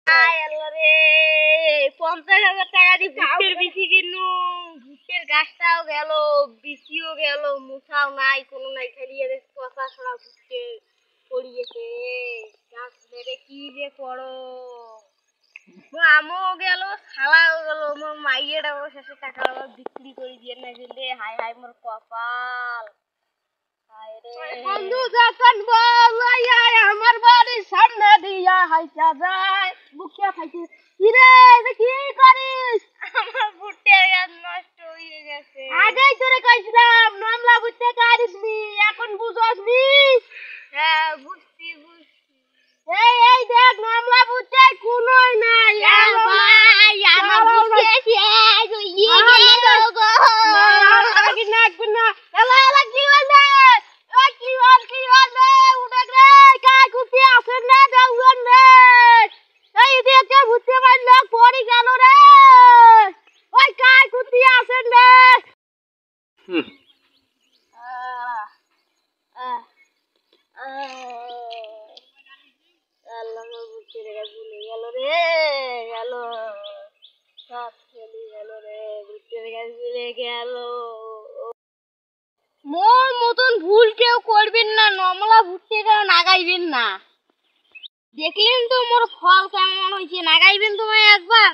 আয় আল্লাহ রে 50,000 টাকা দিয়ে ভুট্টের বিচি কিনু ভুট্টের গাছটাও গেল বিচিও গেল মুঠাও নাই কোনো নাই খালি এর পচা ছড়া ভুট্টে পড়ে গেছে গাছ ধরে কি যে করো আমও গেল শালাও গেল মোর মাইয়েটাও শেষে টাকা বিক্রি করে দিয়ে না গেলে হাই হাই মোর কপাল বন্ধু যখন বলাই আমার বাড়ির সামনে দিয়া হাইটা যায় বুকিয়া খাইছে কি রে কি করিস আমার ভুট্টের গাছ নষ্ট হয়ে গেছে আগেই তোরে কইছিলাম নামলা ভুট্টে কাটিসনি এখন বুঝছনি হ্যাঁ বুঝছি এই দেখ নামলা ভুট্টে কোনোই নাই ভাই আমার ভুট্টে শেষ হয়ে গেল গো না না এলা এলা কি বলছে কি হল উঠে রে কাই কুতি আসেন না যাওন রে এই দেখে ভুতে মারল পড়ি গেল রে ওই কাই কুতি আসেন রে আল্লাহ ভুতে রে ভুলে গেল রে গেল সব চলে গেল রে ভুতে রে ভুলে গেল মোর মতন ভুল কেউ করবেন না নমলা ভুট্টে কেউ নাগাইবেন না দেখলেন তো মোর ফল কেমন হয়েছে নাগাইবেন তোমায় একবার